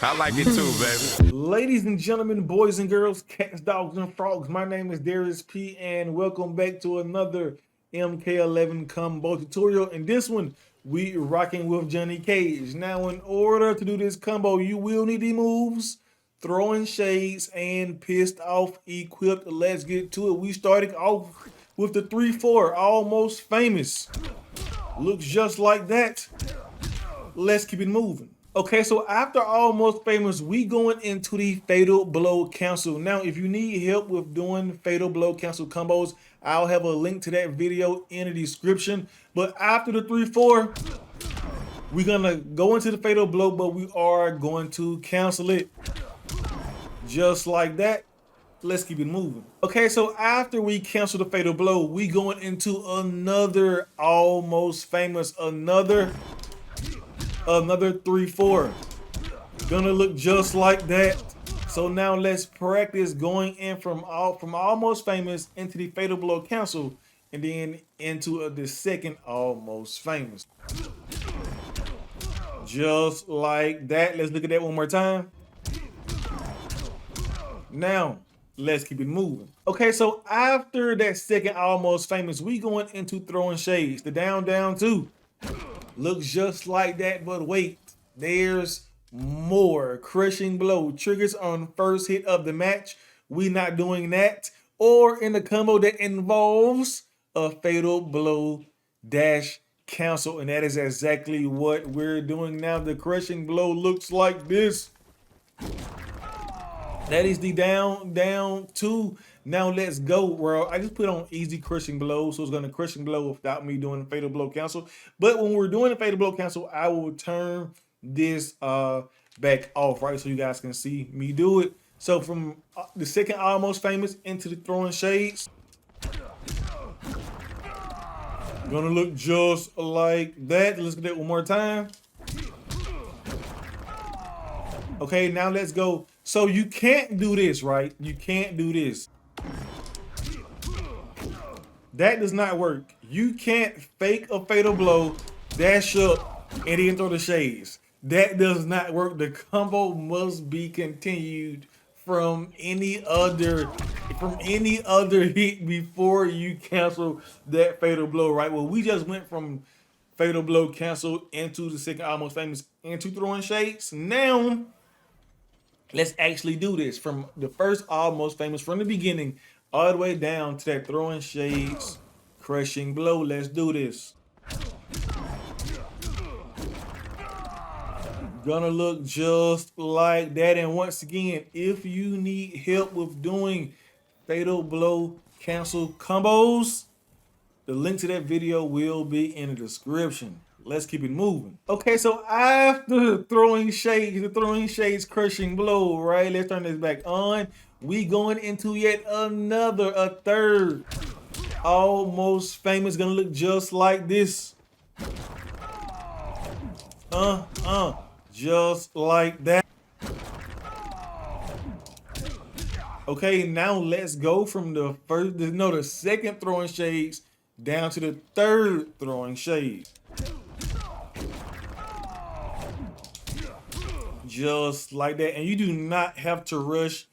I like it too, baby. Ladies and gentlemen, boys and girls, cats, dogs, and frogs, my name is Daryus P, and welcome back to another MK11 combo tutorial. In this one, we rocking with Johnny Cage. Now, in order to do this combo, you will need the moves, throwing shades, and pissed off equipped. Let's get to it. We started off with the 3-4, almost famous. Looks just like that. Let's keep it moving. Okay, so after Almost Famous, we going into the Fatal Blow Cancel. Now, if you need help with doing Fatal Blow Cancel combos, I'll have a link to that video in the description. But after the 3-4, we're gonna go into the Fatal Blow, but we are going to cancel it. Just like that. Let's keep it moving. Okay, so after we cancel the Fatal Blow, we going into another Almost Famous, another 3-4. Gonna look just like that. So now let's practice going in from Almost Famous into the Fatal Blow Cancel, and then into the second Almost Famous. Just like that. Let's look at that one more time. Now let's keep it moving. Okay, so after that second Almost Famous, we going into throwing shades. The down 2. Looks just like that, but wait, there's more. Crushing blow triggers on first hit of the match. We not doing that. Or in the combo that involves a fatal blow dash cancel, and that is exactly what we're doing now. The crushing blow looks like this. That is the down 2. Now let's go. Well, I just put on easy crushing blow, so it's going to crushing blow without me doing the fatal blow cancel. But when we're doing the fatal blow cancel, I will turn this back off, right, so you guys can see me do it. So from the second Almost Famous into the throwing shades, gonna look just like that. Let's get that one more time. Okay, now let's go. So you can't do this, right? You can't do this. That does not work. You can't fake a fatal blow, dash up, and then throw the shades. That does not work. The combo must be continued from any other hit before you cancel that fatal blow, right? Well, we just went from fatal blow cancel into the second Almost Famous into throwing shades. Now let's actually do this from the first Almost Famous, from the beginning all the way down to that throwing shades, crushing blow. Let's do this. Gonna look just like that. And once again, if you need help with doing fatal blow cancel combos, the link to that video will be in the description. Let's keep it moving. Okay, so after the throwing shades, crushing blow, right? Let's turn this back on. We going into yet another, a third Almost Famous. Gonna look just like this. Just like that. Okay, now let's go from the second throwing shades down to the third throwing shades. Just like that. And you do not have to rush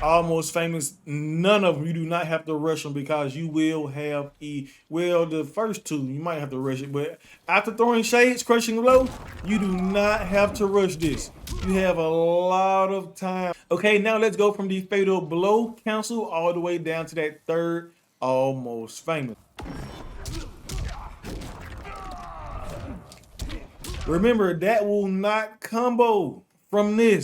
Almost Famous. None of them. You do not have to rush them, because you will have the first two you might have to rush it, but after throwing shades, crushing blow, you do not have to rush this. You have a lot of time. Okay, now let's go from the fatal blow cancel all the way down to that third Almost Famous. Remember, that will not combo from the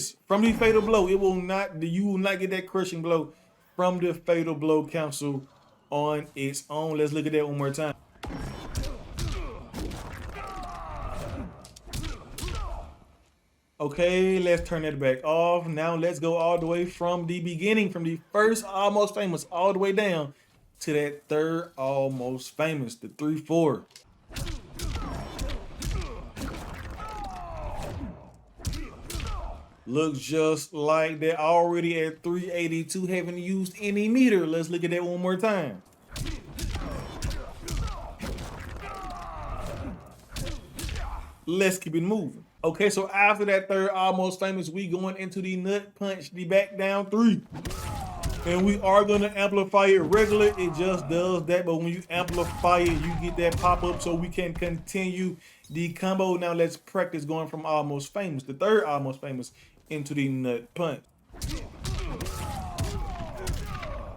fatal blow. You will not get that crushing blow from the fatal blow cancel on its own. Let's look at that one more time. Okay, let's turn that back off. Now let's go all the way from the beginning, from the first Almost Famous all the way down to that third Almost Famous, the 3-4. Looks just like that. Already at 382, haven't used any meter. Let's look at that one more time. Let's keep it moving. Okay, so after that third almost famous, we going into the nut punch, the back down 3. And we are gonna amplify it regular. It just does that, but when you amplify it, you get that pop up so we can continue the combo. Now let's practice going from almost famous, the third almost famous, into the nut punch.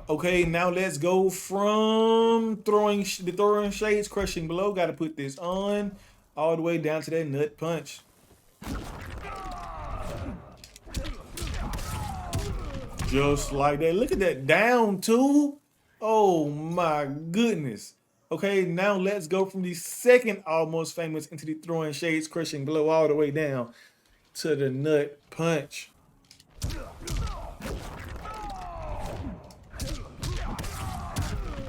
Okay, now let's go from throwing shades, crushing below. Got to put this on all the way down to that nut punch. Just like that. Look at that, down 2. Oh my goodness. Okay, now let's go from the second almost famous into the throwing shades, crushing below all the way down to the nut punch.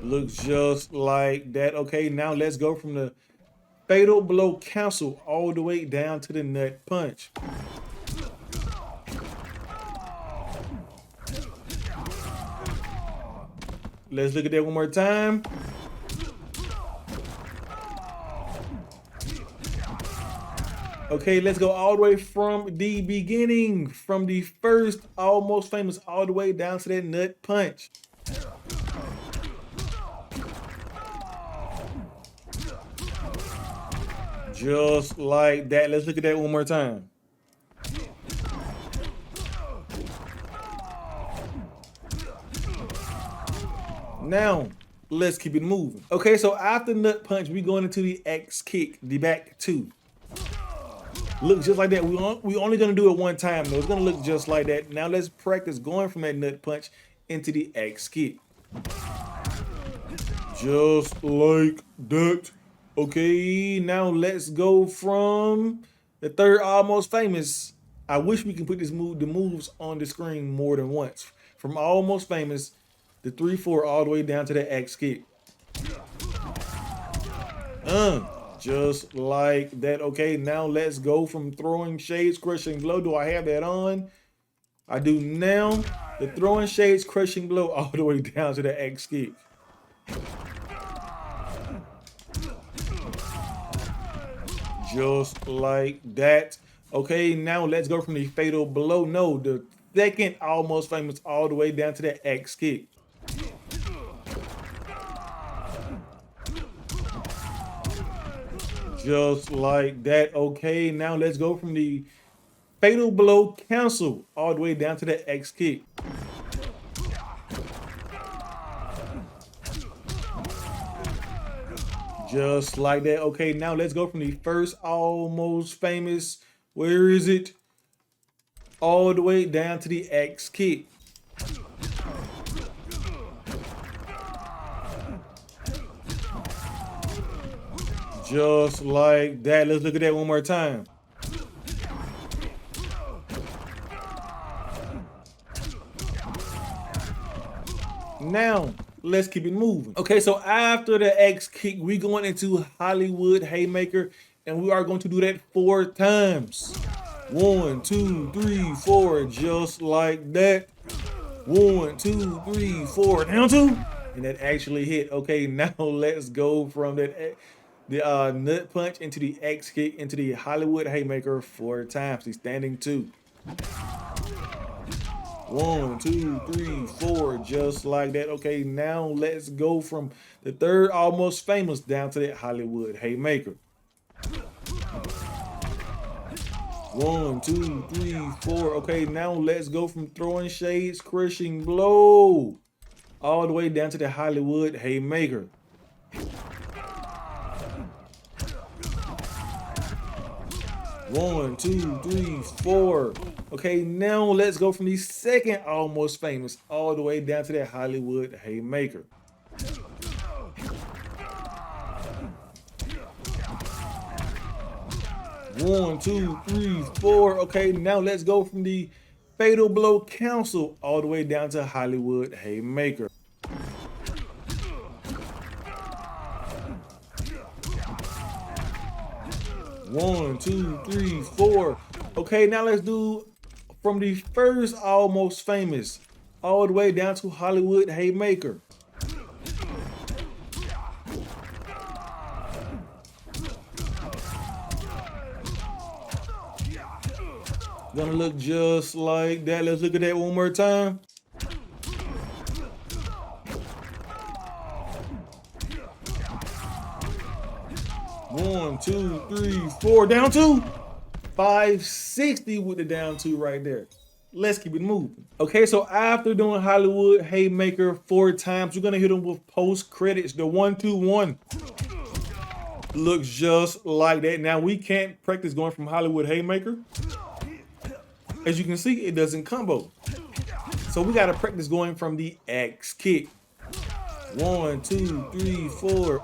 Looks just like that. Okay, now let's go from the fatal blow cancel all the way down to the nut punch. Let's look at that one more time. Okay, let's go all the way from the beginning, from the first almost famous all the way down to that nut punch. Just like that. Let's look at that one more time. Now, let's keep it moving. Okay, so after nut punch, we going into the X kick, the back 2. Look just like that. We only gonna do it one time though. It's gonna look just like that. Now let's practice going from that nut punch into the X kick. Just like that. Okay, now let's go from the third almost famous. I wish we can put the moves on the screen more than once. From almost famous, the 3-4 all the way down to the X kick. Just like that. Okay, now let's go from throwing shades, crushing blow. Do I have that on? I do now. The throwing shades, crushing blow all the way down to the X kick. Just like that. Okay, now let's go from the fatal blow. No, the second almost famous all the way down to the X kick. Just like that. Okay, now let's go from the fatal blow cancel all the way down to the X kick. Just like that. Okay, now let's go from the first almost famous, where is it? All the way down to the X kick. Just like that. Let's look at that one more time. Now, let's keep it moving. Okay, so after the X kick, we going into Hollywood Haymaker, and we are going to do that 4 times. 1, 2, 3, 4, just like that. 1, 2, 3, 4, down 2, and that actually hit. Okay, now let's go from that the nut punch into the X kick into the Hollywood Haymaker 4 times. The standing 2. 1, 2, 3, 4, just like that. Okay, now let's go from the third almost famous down to that Hollywood Haymaker. 1, 2, 3, 4. Okay, now let's go from throwing shades, crushing blow, all the way down to the Hollywood Haymaker. 1, 2, 3, 4. Okay, now let's go from the second almost famous all the way down to that Hollywood Haymaker. 1, 2, 3, 4. Okay, now let's go from the fatal blow cancel all the way down to Hollywood Haymaker. 1, 2, 3, 4. Okay, now let's do from the first almost famous all the way down to Hollywood Haymaker. Gonna look just like that. Let's look at that one more time. One, two, three, four, down two. 560 with the down two right there. Let's keep it moving. Okay, so after doing Hollywood Haymaker 4 times, you're gonna hit them with post credits. The 1-2-1 looks just like that. Now we can't practice going from Hollywood Haymaker. As you can see, it doesn't combo. So we gotta practice going from the X kick. 1, 2, 3, 4,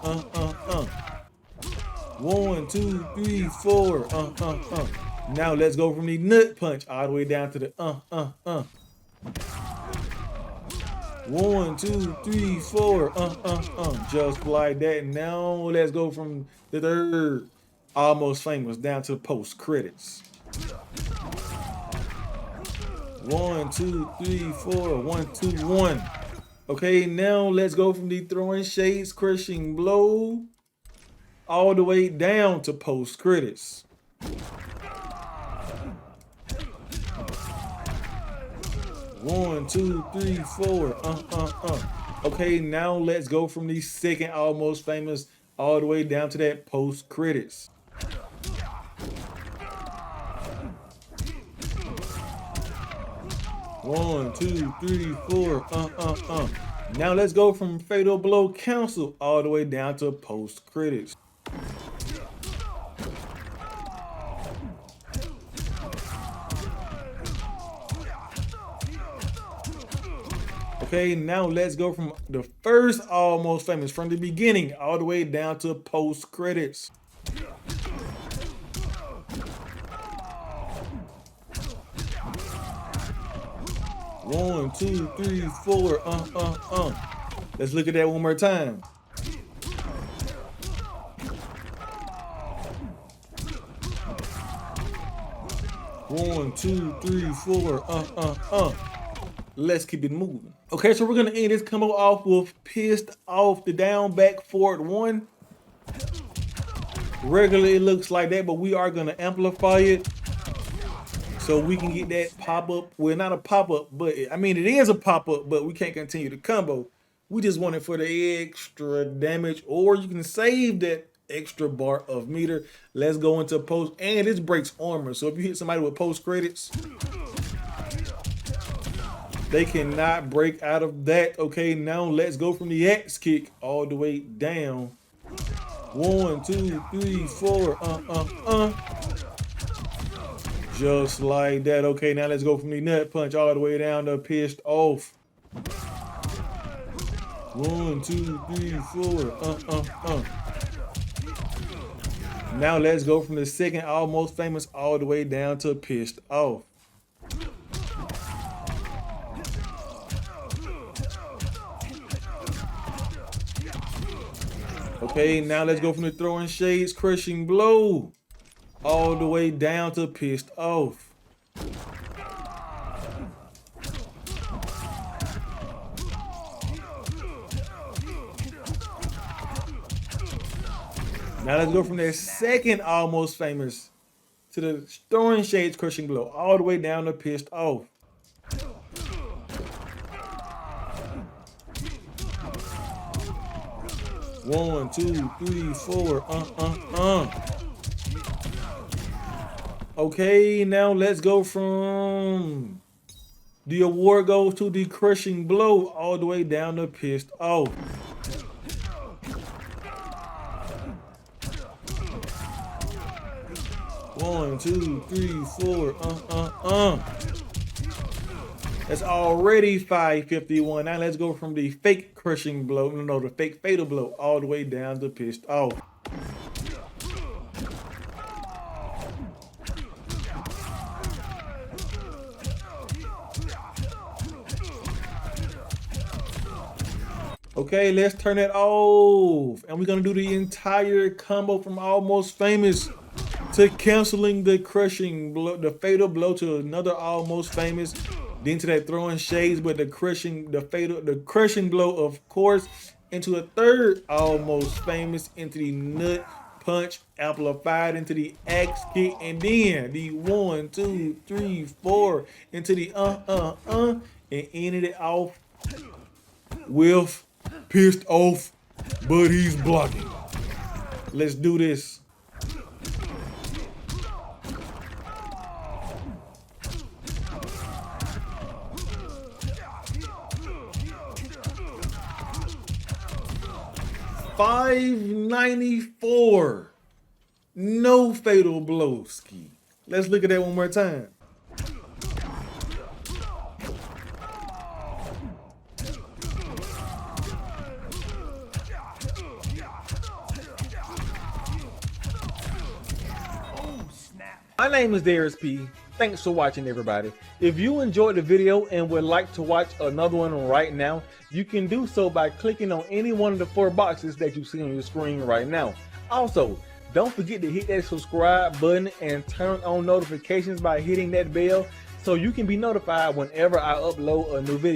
1, 2, 3, 4, Now let's go from the nut punch all the way down to the 1, 2, 3, 4, just like that. Now let's go from the third almost famous down to the post credits. 1, 2, 3, 4, 1, 2, 1. Okay, now let's go from the throwing shades, crushing blow, all the way down to post credits. 1, 2, 3, 4, Okay, now let's go from the second almost famous all the way down to that post credits. 1, 2, 3, 4, Now let's go from Fatal Blow Council all the way down to post credits. Okay, now let's go from the first almost famous from the beginning all the way down to post credits. One, 2, 3, 4, Let's look at that one more time. One, 2, 3, 4, Let's keep it moving. Okay, so we're gonna end this combo off with Pissed Off, the down, back, forward 1. Regularly it looks like that, but we are gonna amplify it so we can get that pop-up. Well, not a pop-up, but I mean, it is a pop-up, but we can't continue the combo. We just want it for the extra damage, or you can save that extra bar of meter. Let's go into post, and this breaks armor. So if you hit somebody with post credits, they cannot break out of that. Okay, now let's go from the X kick all the way down. 1, 2, 3, 4, Just like that. Okay, now let's go from the nut punch all the way down to Pissed Off. 1, 2, 3, 4, Now let's go from the second almost famous all the way down to Pissed Off. Okay, now let's go from the throwing shades, crushing blow, all the way down to Pissed Off. Now let's go from that second almost famous to the throwing shades, crushing blow, all the way down to Pissed Off. One, 2, 3, 4, Okay, now let's go from the award goes to the crushing blow all the way down to Pissed Off. One, 2, 3, 4, That's already 551. Now let's go from the fake crushing blow, no, the fake fatal blow, all the way down to Pissed Off. Okay, let's turn it off. And we're gonna do the entire combo from Almost Famous to canceling the crushing blow, the fatal blow to another Almost Famous, then to that throwing shades, but the crushing blow, of course, into a third Almost Famous, into the nut punch amplified into the axe kick, and then the 1, 2, 3, 4 into the and ended it off with pissed off, but he's blocking. Let's do this. $594. No fatal blow ski. Let's look at that one more time. My name is Daryus P. Thanks for watching, everybody. If you enjoyed the video and would like to watch another one right now, you can do so by clicking on any one of the 4 boxes that you see on your screen right now. Also, don't forget to hit that subscribe button and turn on notifications by hitting that bell so you can be notified whenever I upload a new video.